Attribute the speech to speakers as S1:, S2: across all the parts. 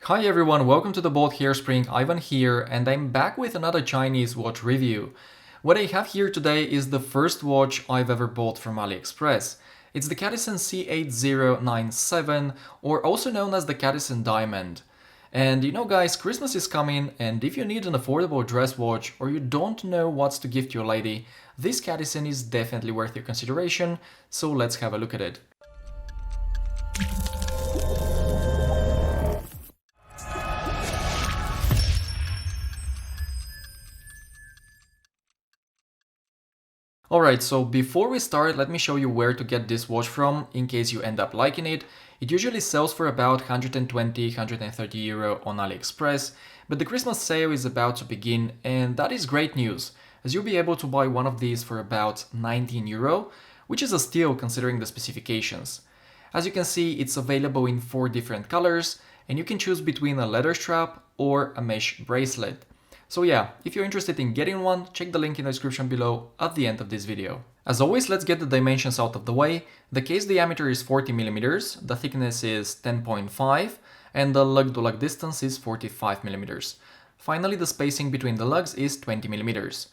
S1: Hi everyone, welcome to the Bold Hairspring. Ivan here, and I'm back with another Chinese watch review. What I have here today is the first watch I've ever bought from Aliexpress. It's the Cadisen C8097, or also known as the Cadisen Diamond. And you know guys, Christmas is coming, and if you need an affordable dress watch or you don't know what to gift your lady, this Cadisen is definitely worth your consideration, so let's have a look at it. Alright, so before we start, let me show you where to get this watch from in case you end up liking it. It usually sells for about 120–130 euro on AliExpress, but the Christmas sale is about to begin, and that is great news, as you'll be able to buy one of these for about 19 euro, which is a steal considering the specifications. As you can see, it's available in 4 different colors, and you can choose between a leather strap or a mesh bracelet. So yeah, if you're interested in getting one, check the link in the description below at the end of this video. As always, let's get the dimensions out of the way. The case diameter is 40mm, the thickness is 10.5, and the lug-to-lug distance is 45mm. Finally, the spacing between the lugs is 20mm.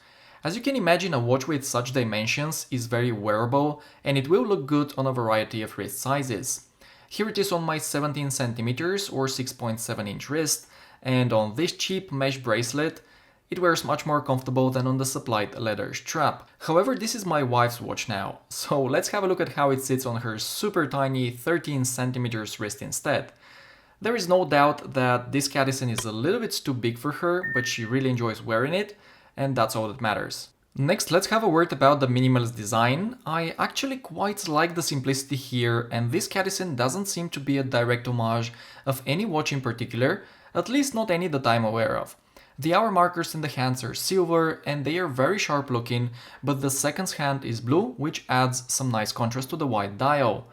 S1: As you can imagine, a watch with such dimensions is very wearable, and it will look good on a variety of wrist sizes. Here it is on my 17cm or 6.7-inch wrist, and on this cheap mesh bracelet, it wears much more comfortable than on the supplied leather strap. However, this is my wife's watch now, so let's have a look at how it sits on her super tiny 13cm wrist instead. There is no doubt that this Cadisen is a little bit too big for her, but she really enjoys wearing it, and that's all that matters. Next, let's have a word about the minimalist design. I actually quite like the simplicity here, and this Cadisen doesn't seem to be a direct homage of any watch in particular, at least not any that I'm aware of. The hour markers in the hands are silver and they are very sharp looking, but the seconds hand is blue, which adds some nice contrast to the white dial.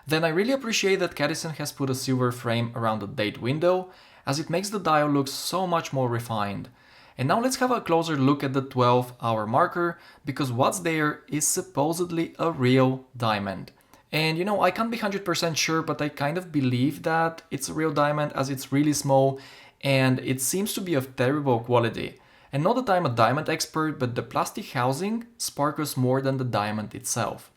S1: Then I really appreciate that Cadisen has put a silver frame around the date window, as it makes the dial look so much more refined. And now let's have a closer look at the 12-hour marker, because what's there is supposedly a real diamond. And you know, I can't be 100% sure, but I kind of believe that it's a real diamond as it's really small and it seems to be of terrible quality. And not that I'm a diamond expert, but the plastic housing sparkles more than the diamond itself.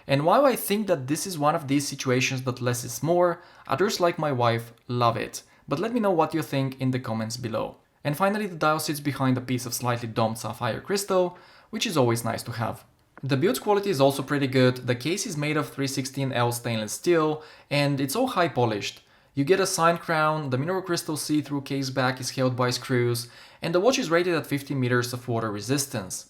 S1: And while I think that this is one of these situations that less is more, others like my wife love it. But let me know what you think in the comments below. And finally, the dial sits behind a piece of slightly domed sapphire crystal, which is always nice to have. The build quality is also pretty good. The case is made of 316L stainless steel and it's all high polished. You get a signed crown, the mineral crystal see-through case back is held by screws, and the watch is rated at 50 meters of water resistance.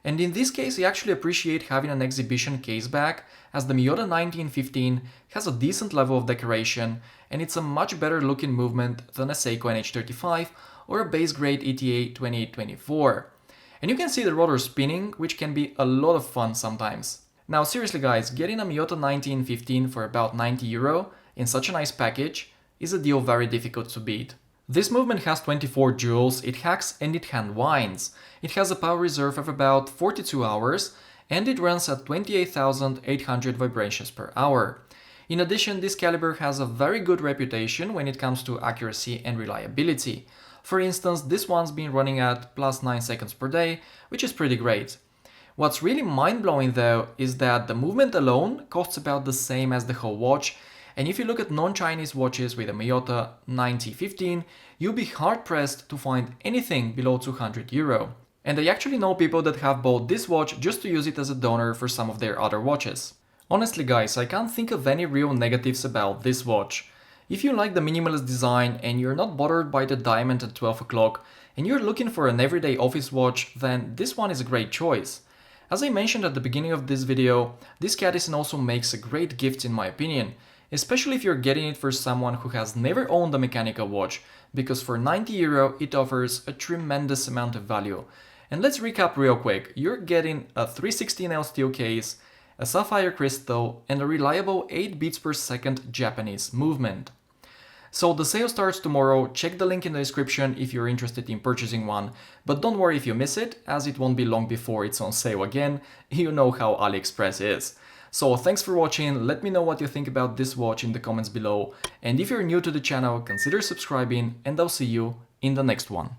S1: And in this case, I actually appreciate having an exhibition case back, as the Miyota 1915 has a decent level of decoration and it's a much better looking movement than a Seiko NH35 or a base grade ETA 2824. And you can see the rotor spinning, which can be a lot of fun sometimes. Now seriously guys, getting a Miyota 1915 for about 90 euro in such a nice package is a deal very difficult to beat. This movement has 24 jewels, it hacks and it hand winds. It has a power reserve of about 42 hours and it runs at 28,800 vibrations per hour. In addition, this caliber has a very good reputation when it comes to accuracy and reliability. For instance, this one's been running at plus 9 seconds per day, which is pretty great. What's really mind-blowing though is that the movement alone costs about the same as the whole watch, and if you look at non-Chinese watches with a Miyota 9015, you'll be hard-pressed to find anything below 200 euro. And I actually know people that have bought this watch just to use it as a donor for some of their other watches. Honestly guys, I can't think of any real negatives about this watch. If you like the minimalist design and you're not bothered by the diamond at 12 o'clock and you're looking for an everyday office watch, then this one is a great choice. As I mentioned at the beginning of this video, this Cadisen also makes a great gift in my opinion, especially if you're getting it for someone who has never owned a mechanical watch, because for 90 euro it offers a tremendous amount of value. And let's recap real quick, you're getting a 316L steel case, a sapphire crystal and a reliable 8 beats per second Japanese movement. So the sale starts tomorrow, check the link in the description if you're interested in purchasing one, but don't worry if you miss it, as it won't be long before it's on sale again, you know how AliExpress is. So thanks for watching, let me know what you think about this watch in the comments below, and if you're new to the channel, consider subscribing, and I'll see you in the next one.